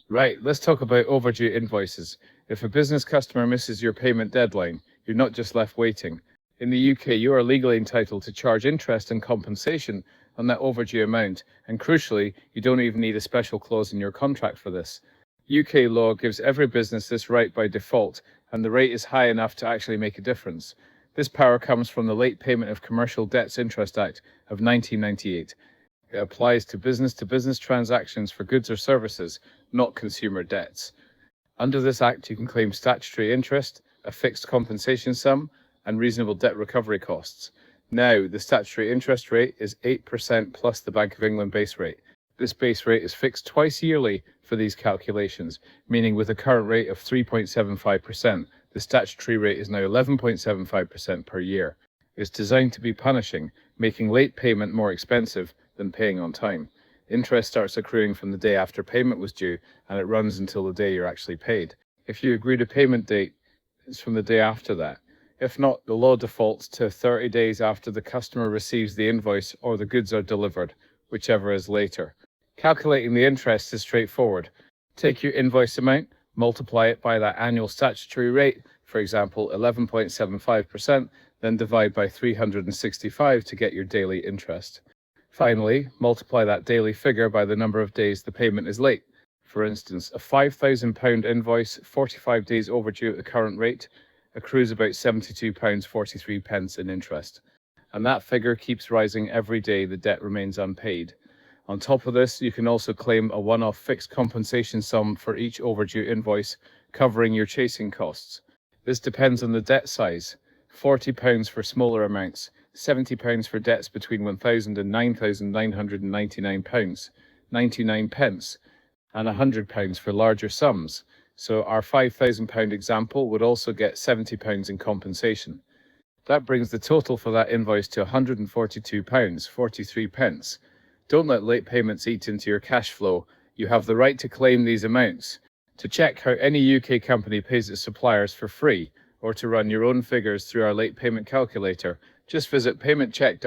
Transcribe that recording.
Right, let's talk about overdue invoices. If a business customer misses your payment deadline, you're not just left waiting. In the UK, you are legally entitled to charge interest and compensation on that overdue amount, and crucially, you don't even need a special clause in your contract for this. UK law gives every business this right by default, and the rate is high enough to actually make a difference. This power comes from the Late Payment of Commercial Debts Interest Act of 1998. It applies to business transactions for goods or services, not consumer debts. Under this act, you can claim statutory interest, a fixed compensation sum, and reasonable debt recovery costs. Now, the statutory interest rate is 8% plus the Bank of England base rate. This base rate is fixed twice yearly for these calculations, meaning with a current rate of 3.75%, the statutory rate is now 11.75% per year. It's designed to be punishing, making late payment more expensive than paying on time. Interest starts accruing from the day after payment was due, and it runs until the day you're actually paid. If you agreed a payment date, it's from the day after that. If not, the law defaults to 30 days after the customer receives the invoice or the goods are delivered, whichever is later. Calculating the interest is straightforward. Take your invoice amount, multiply it by that annual statutory rate, for example 11.75%, then divide by 365 to get your daily interest. Finally, multiply that daily figure by the number of days the payment is late. For instance, a £5,000 invoice, 45 days overdue at the current rate, accrues about £72.43 in interest. And that figure keeps rising every day the debt remains unpaid. On top of this, you can also claim a one-off fixed compensation sum for each overdue invoice, covering your chasing costs. This depends on the debt size. £40 for smaller amounts, £70 for debts between £1,000 and £9,999, 99 pence, and £100 for larger sums. So our £5,000 example would also get £70 in compensation. That brings the total for that invoice to £142.43. Don't let late payments eat into your cash flow. You have the right to claim these amounts. To check how any UK company pays its suppliers for free, or to run your own figures through our late payment calculator, just visit PaymentCheck.